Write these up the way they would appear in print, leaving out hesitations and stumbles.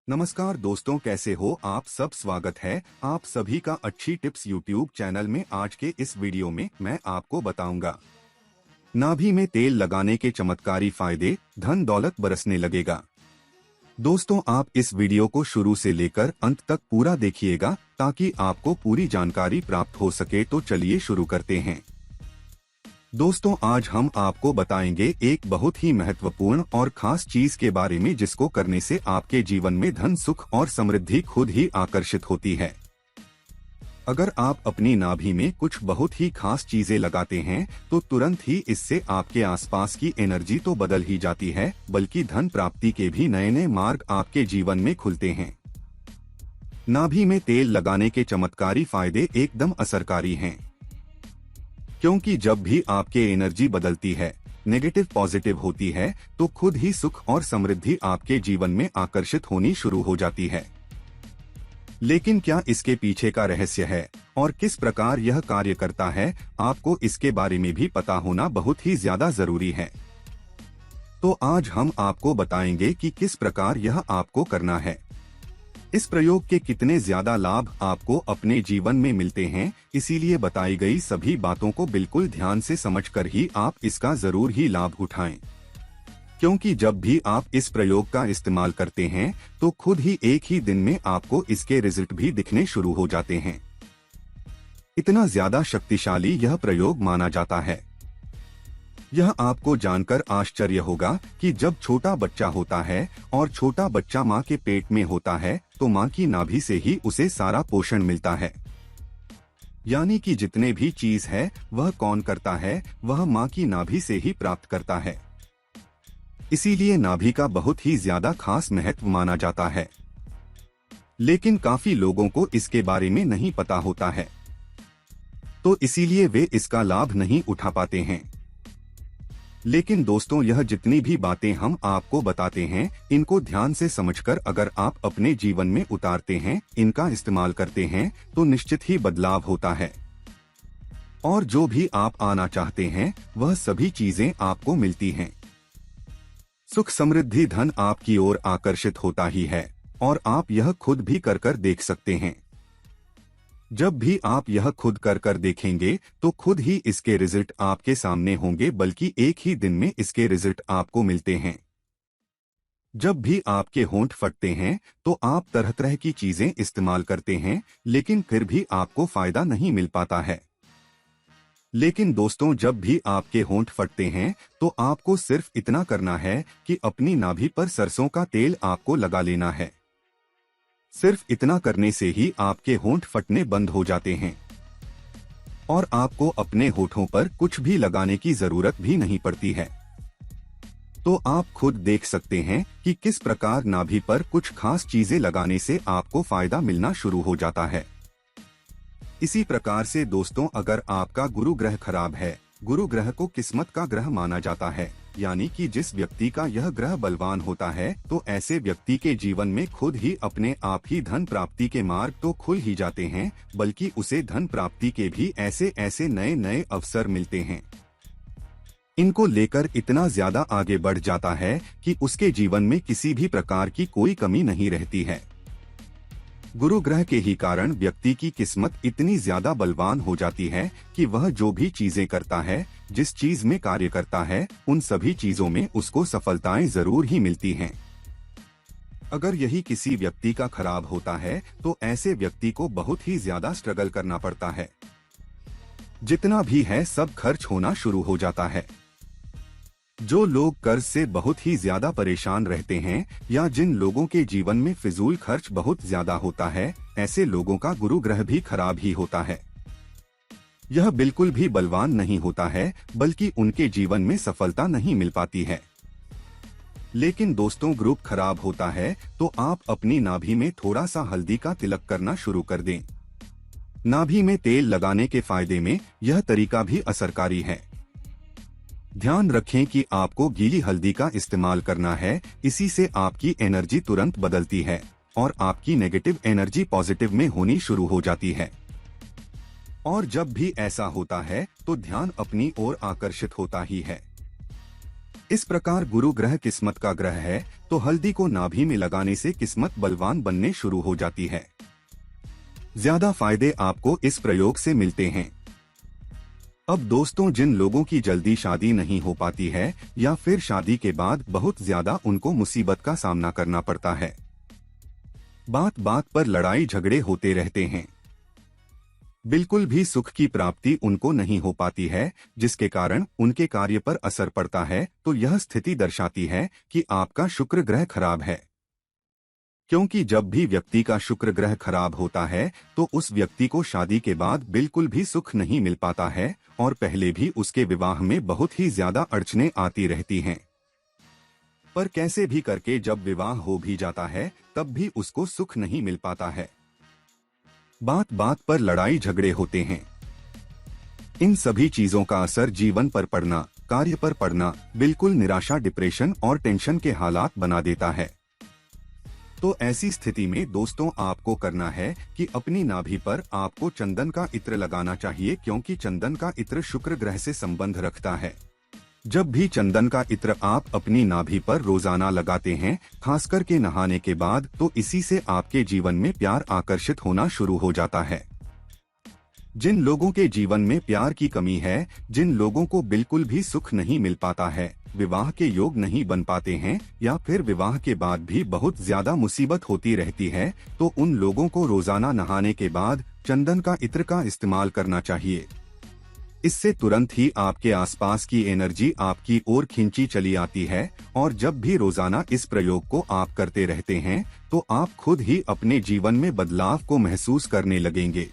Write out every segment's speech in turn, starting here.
नमस्कार दोस्तों, कैसे हो आप सब। स्वागत है आप सभी का अच्छी टिप्स यूट्यूब चैनल में। आज के इस वीडियो में मैं आपको बताऊंगा नाभि में तेल लगाने के चमत्कारी फायदे, धन दौलत बरसने लगेगा। दोस्तों, आप इस वीडियो को शुरू से लेकर अंत तक पूरा देखिएगा ताकि आपको पूरी जानकारी प्राप्त हो सके। तो चलिए शुरू करते हैं। दोस्तों, आज हम आपको बताएंगे एक बहुत ही महत्वपूर्ण और खास चीज के बारे में जिसको करने से आपके जीवन में धन, सुख और समृद्धि खुद ही आकर्षित होती है। अगर आप अपनी नाभि में कुछ बहुत ही खास चीजें लगाते हैं तो तुरंत ही इससे आपके आसपास की एनर्जी तो बदल ही जाती है, बल्कि धन प्राप्ति के भी नए नए मार्ग आपके जीवन में खुलते हैं। नाभि में तेल लगाने के चमत्कारी फायदे एकदम असरकारी हैं, क्योंकि जब भी आपके एनर्जी बदलती है, नेगेटिव पॉजिटिव होती है, तो खुद ही सुख और समृद्धि आपके जीवन में आकर्षित होनी शुरू हो जाती है। लेकिन क्या इसके पीछे का रहस्य है और किस प्रकार यह कार्य करता है, आपको इसके बारे में भी पता होना बहुत ही ज्यादा जरूरी है। तो आज हम आपको बताएंगे कि किस प्रकार यह आपको करना है, इस प्रयोग के कितने ज्यादा लाभ आपको अपने जीवन में मिलते हैं। इसीलिए बताई गई सभी बातों को बिल्कुल ध्यान से समझकर ही आप इसका जरूर ही लाभ उठाएं, क्योंकि जब भी आप इस प्रयोग का इस्तेमाल करते हैं तो खुद ही एक ही दिन में आपको इसके रिजल्ट भी दिखने शुरू हो जाते हैं। इतना ज्यादा शक्तिशाली यह प्रयोग माना जाता है। यह आपको जानकर आश्चर्य होगा कि जब छोटा बच्चा होता है और छोटा बच्चा माँ के पेट में होता है तो माँ की नाभि से ही उसे सारा पोषण मिलता है। यानी कि जितने भी चीज है वह कौन करता है, वह माँ की नाभि से ही प्राप्त करता है। इसीलिए नाभि का बहुत ही ज्यादा खास महत्व माना जाता है। लेकिन काफी लोगों को इसके बारे में नहीं पता होता है, तो इसीलिए वे इसका लाभ नहीं उठा पाते हैं। लेकिन दोस्तों, यह जितनी भी बातें हम आपको बताते हैं, इनको ध्यान से समझकर अगर आप अपने जीवन में उतारते हैं, इनका इस्तेमाल करते हैं, तो निश्चित ही बदलाव होता है। और जो भी आप आना चाहते हैं वह सभी चीजें आपको मिलती हैं। सुख, समृद्धि, धन आपकी ओर आकर्षित होता ही है और आप यह खुद भी कर देख सकते हैं। जब भी आप यह खुद कर देखेंगे तो खुद ही इसके रिजल्ट आपके सामने होंगे, बल्कि एक ही दिन में इसके रिजल्ट आपको मिलते हैं। जब भी आपके होंठ फटते हैं तो आप तरह तरह की चीजें इस्तेमाल करते हैं, लेकिन फिर भी आपको फायदा नहीं मिल पाता है। लेकिन दोस्तों, जब भी आपके होंठ फटते हैं तो आपको सिर्फ इतना करना है कि अपनी नाभि पर सरसों का तेल आपको लगा लेना है। सिर्फ इतना करने से ही आपके होंठ फटने बंद हो जाते हैं और आपको अपने होठों पर कुछ भी लगाने की जरूरत भी नहीं पड़ती है। तो आप खुद देख सकते हैं कि किस प्रकार नाभि पर कुछ खास चीजें लगाने से आपको फायदा मिलना शुरू हो जाता है। इसी प्रकार से दोस्तों, अगर आपका गुरु ग्रह खराब है, गुरु ग्रह को किस्मत का ग्रह माना जाता है, यानी कि जिस व्यक्ति का यह ग्रह बलवान होता है, तो ऐसे व्यक्ति के जीवन में खुद ही अपने आप ही धन प्राप्ति के मार्ग तो खुल ही जाते हैं, बल्कि उसे धन प्राप्ति के भी ऐसे ऐसे नए नए अवसर मिलते हैं। इनको लेकर इतना ज्यादा आगे बढ़ जाता है कि उसके जीवन में किसी भी प्रकार की कोई कमी नहीं रहती है। गुरु ग्रह के ही कारण व्यक्ति की किस्मत इतनी ज्यादा बलवान हो जाती है कि वह जो भी चीजें करता है, जिस चीज में कार्य करता है, उन सभी चीजों में उसको सफलताएं जरूर ही मिलती हैं। अगर यही किसी व्यक्ति का खराब होता है तो ऐसे व्यक्ति को बहुत ही ज्यादा स्ट्रगल करना पड़ता है। जितना भी है सब खर्च होना शुरू हो जाता है। जो लोग कर्ज से बहुत ही ज्यादा परेशान रहते हैं या जिन लोगों के जीवन में फिजूल खर्च बहुत ज्यादा होता है, ऐसे लोगों का गुरु ग्रह भी खराब ही होता है। यह बिल्कुल भी बलवान नहीं होता है, बल्कि उनके जीवन में सफलता नहीं मिल पाती है। लेकिन दोस्तों, ग्रुप खराब होता है तो आप अपनी नाभि में थोड़ा सा हल्दी का तिलक करना शुरू कर दें। नाभि में तेल लगाने के फायदे में यह तरीका भी असरकारी है। ध्यान रखें कि आपको गीली हल्दी का इस्तेमाल करना है, इसी से आपकी एनर्जी तुरंत बदलती है और आपकी नेगेटिव एनर्जी पॉजिटिव में होनी शुरू हो जाती है। और जब भी ऐसा होता है तो ध्यान अपनी ओर आकर्षित होता ही है। इस प्रकार गुरु ग्रह किस्मत का ग्रह है, तो हल्दी को नाभि में लगाने से किस्मत बलवान बनने शुरू हो जाती है। ज्यादा फायदे आपको इस प्रयोग से मिलते हैं। अब दोस्तों, जिन लोगों की जल्दी शादी नहीं हो पाती है या फिर शादी के बाद बहुत ज्यादा उनको मुसीबत का सामना करना पड़ता है, बात बात पर लड़ाई झगड़े होते रहते हैं, बिल्कुल भी सुख की प्राप्ति उनको नहीं हो पाती है, जिसके कारण उनके कार्य पर असर पड़ता है, तो यह स्थिति दर्शाती है कि आपका शुक्र ग्रह खराब है। क्योंकि जब भी व्यक्ति का शुक्र ग्रह खराब होता है तो उस व्यक्ति को शादी के बाद बिल्कुल भी सुख नहीं मिल पाता है और पहले भी उसके विवाह में बहुत ही ज्यादा अड़चनें आती रहती हैं। पर कैसे भी करके जब विवाह हो भी जाता है तब भी उसको सुख नहीं मिल पाता है। बात बात पर लड़ाई झगड़े होते हैं। इन सभी चीजों का असर जीवन पर पड़ना, कार्य पर पड़ना, बिल्कुल निराशा, डिप्रेशन और टेंशन के हालात बना देता है। तो ऐसी स्थिति में दोस्तों आपको करना है कि अपनी नाभि पर आपको चंदन का इत्र लगाना चाहिए, क्योंकि चंदन का इत्र शुक्र ग्रह से संबंध रखता है। जब भी चंदन का इत्र आप अपनी नाभि पर रोजाना लगाते हैं, खासकर के नहाने के बाद, तो इसी से आपके जीवन में प्यार आकर्षित होना शुरू हो जाता है। जिन लोगों के जीवन में प्यार की कमी है, जिन लोगों को बिल्कुल भी सुख नहीं मिल पाता है, विवाह के योग नहीं बन पाते हैं या फिर विवाह के बाद भी बहुत ज्यादा मुसीबत होती रहती है, तो उन लोगों को रोजाना नहाने के बाद चंदन का इत्र का इस्तेमाल करना चाहिए। इससे तुरंत ही आपके आसपास की एनर्जी आपकी ओर खींची चली आती है और जब भी रोजाना इस प्रयोग को आप करते रहते हैं तो आप खुद ही अपने जीवन में बदलाव को महसूस करने लगेंगे।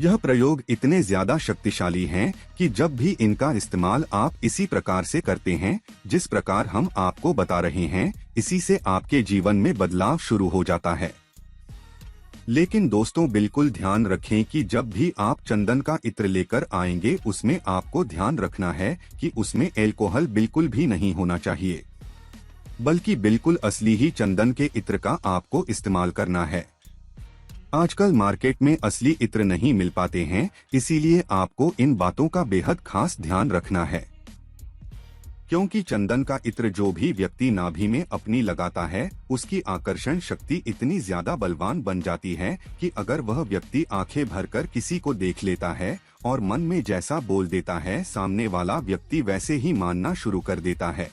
यह प्रयोग इतने ज्यादा शक्तिशाली हैं कि जब भी इनका इस्तेमाल आप इसी प्रकार से करते हैं जिस प्रकार हम आपको बता रहे हैं, इसी से आपके जीवन में बदलाव शुरू हो जाता है। लेकिन दोस्तों, बिल्कुल ध्यान रखें कि जब भी आप चंदन का इत्र लेकर आएंगे उसमें आपको ध्यान रखना है कि उसमें अल्कोहल बिल्कुल भी नहीं होना चाहिए, बल्कि बिल्कुल असली ही चंदन के इत्र का आपको इस्तेमाल करना है। आजकल मार्केट में असली इत्र नहीं मिल पाते हैं, इसीलिए आपको इन बातों का बेहद खास ध्यान रखना है। क्योंकि चंदन का इत्र जो भी व्यक्ति नाभि में अपनी लगाता है, उसकी आकर्षण शक्ति इतनी ज्यादा बलवान बन जाती है कि अगर वह व्यक्ति आंखें भरकर किसी को देख लेता है और मन में जैसा बोल देता है, सामने वाला व्यक्ति वैसे ही मानना शुरू कर देता है।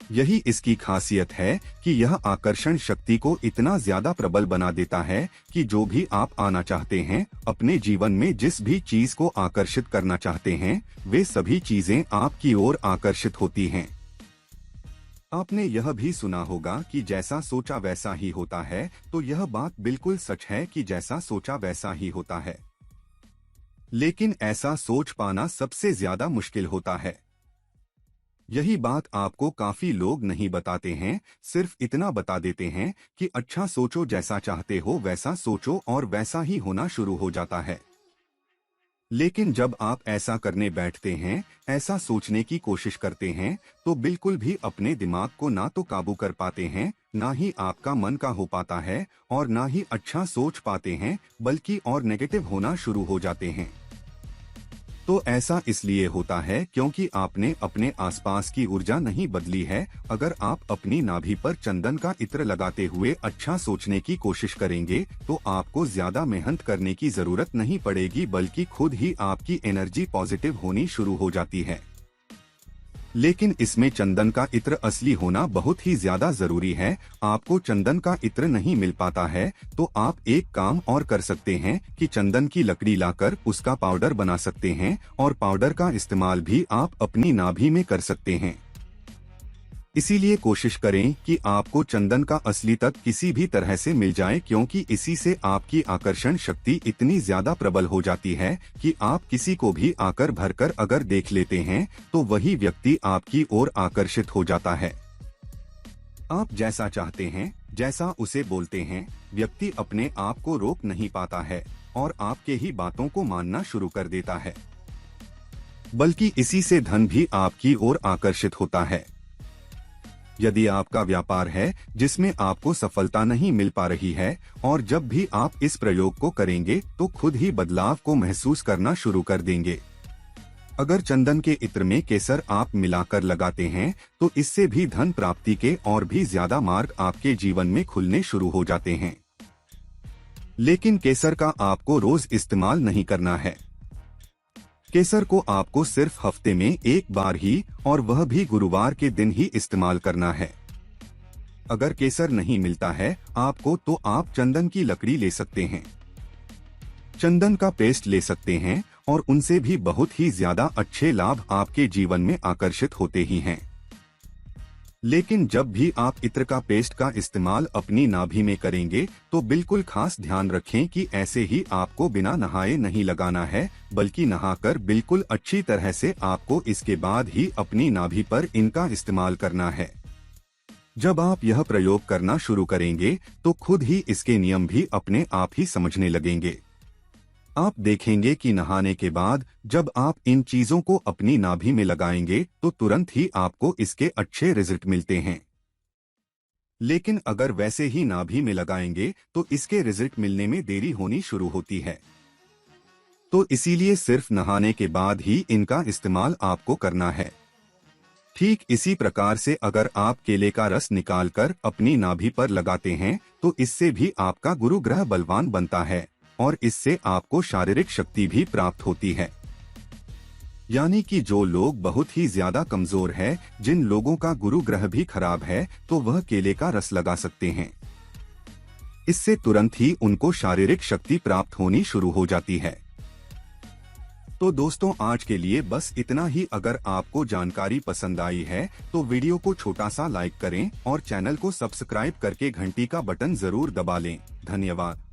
यही इसकी खासियत है कि यह आकर्षण शक्ति को इतना ज्यादा प्रबल बना देता है कि जो भी आप आना चाहते हैं, अपने जीवन में जिस भी चीज को आकर्षित करना चाहते हैं, वे सभी चीजें आपकी ओर आकर्षित होती हैं। आपने यह भी सुना होगा कि जैसा सोचा वैसा ही होता है, तो यह बात बिल्कुल सच है कि जैसा सोचा वैसा ही होता है। लेकिन ऐसा सोच पाना सबसे ज्यादा मुश्किल होता है। यही बात आपको काफी लोग नहीं बताते हैं, सिर्फ इतना बता देते हैं कि अच्छा सोचो, जैसा चाहते हो वैसा सोचो, और वैसा ही होना शुरू हो जाता है। लेकिन जब आप ऐसा करने बैठते हैं, ऐसा सोचने की कोशिश करते हैं, तो बिल्कुल भी अपने दिमाग को ना तो काबू कर पाते हैं, ना ही आपका मन का हो पाता है और ना ही अच्छा सोच पाते हैं, बल्कि और नेगेटिव होना शुरू हो जाते हैं। तो ऐसा इसलिए होता है क्योंकि आपने अपने आसपास की ऊर्जा नहीं बदली है। अगर आप अपनी नाभि पर चंदन का इत्र लगाते हुए अच्छा सोचने की कोशिश करेंगे तो आपको ज्यादा मेहनत करने की जरूरत नहीं पड़ेगी, बल्कि खुद ही आपकी एनर्जी पॉजिटिव होनी शुरू हो जाती है। लेकिन इसमें चंदन का इत्र असली होना बहुत ही ज्यादा जरूरी है। आपको चंदन का इत्र नहीं मिल पाता है तो आप एक काम और कर सकते हैं कि चंदन की लकड़ी लाकर उसका पाउडर बना सकते हैं और पाउडर का इस्तेमाल भी आप अपनी नाभि में कर सकते हैं। इसीलिए कोशिश करें कि आपको चंदन का असली तत्व किसी भी तरह से मिल जाए, क्योंकि इसी से आपकी आकर्षण शक्ति इतनी ज्यादा प्रबल हो जाती है कि आप किसी को भी आकर भरकर अगर देख लेते हैं तो वही व्यक्ति आपकी ओर आकर्षित हो जाता है। आप जैसा चाहते हैं, जैसा उसे बोलते हैं, व्यक्ति अपने आप को रोक नहीं पाता है और आपके ही बातों को मानना शुरू कर देता है। बल्कि इसी से धन भी आपकी ओर आकर्षित होता है। यदि आपका व्यापार है जिसमें आपको सफलता नहीं मिल पा रही है और जब भी आप इस प्रयोग को करेंगे तो खुद ही बदलाव को महसूस करना शुरू कर देंगे। अगर चंदन के इत्र में केसर आप मिलाकर लगाते हैं तो इससे भी धन प्राप्ति के और भी ज्यादा मार्ग आपके जीवन में खुलने शुरू हो जाते हैं। लेकिन केसर का आपको रोज इस्तेमाल नहीं करना है। केसर को आपको सिर्फ हफ्ते में एक बार ही, और वह भी गुरुवार के दिन ही इस्तेमाल करना है। अगर केसर नहीं मिलता है आपको तो आप चंदन की लकड़ी ले सकते हैं, चंदन का पेस्ट ले सकते हैं और उनसे भी बहुत ही ज्यादा अच्छे लाभ आपके जीवन में आकर्षित होते ही हैं। लेकिन जब भी आप इत्र का पेस्ट का इस्तेमाल अपनी नाभि में करेंगे तो बिल्कुल खास ध्यान रखें कि ऐसे ही आपको बिना नहाए नहीं लगाना है, बल्कि नहाकर बिल्कुल अच्छी तरह से आपको इसके बाद ही अपनी नाभि पर इनका इस्तेमाल करना है। जब आप यह प्रयोग करना शुरू करेंगे तो खुद ही इसके नियम भी अपने आप ही समझने लगेंगे। आप देखेंगे कि नहाने के बाद जब आप इन चीजों को अपनी नाभि में लगाएंगे तो तुरंत ही आपको इसके अच्छे रिजल्ट मिलते हैं। लेकिन अगर वैसे ही नाभि में लगाएंगे तो इसके रिजल्ट मिलने में देरी होनी शुरू होती है। तो इसीलिए सिर्फ नहाने के बाद ही इनका इस्तेमाल आपको करना है। ठीक इसी प्रकार से अगर आप केले का रस निकालकर अपनी नाभि पर लगाते हैं तो इससे भी आपका गुरु ग्रह बलवान बनता है और इससे आपको शारीरिक शक्ति भी प्राप्त होती है। यानी कि जो लोग बहुत ही ज्यादा कमजोर है, जिन लोगों का गुरु ग्रह भी खराब है, तो वह केले का रस लगा सकते हैं। इससे तुरंत ही उनको शारीरिक शक्ति प्राप्त होनी शुरू हो जाती है। तो दोस्तों आज के लिए बस इतना ही। अगर आपको जानकारी पसंद आई है तो वीडियो को छोटा सा लाइक करें और चैनल को सब्सक्राइब करके घंटी का बटन जरूर दबा लें। धन्यवाद।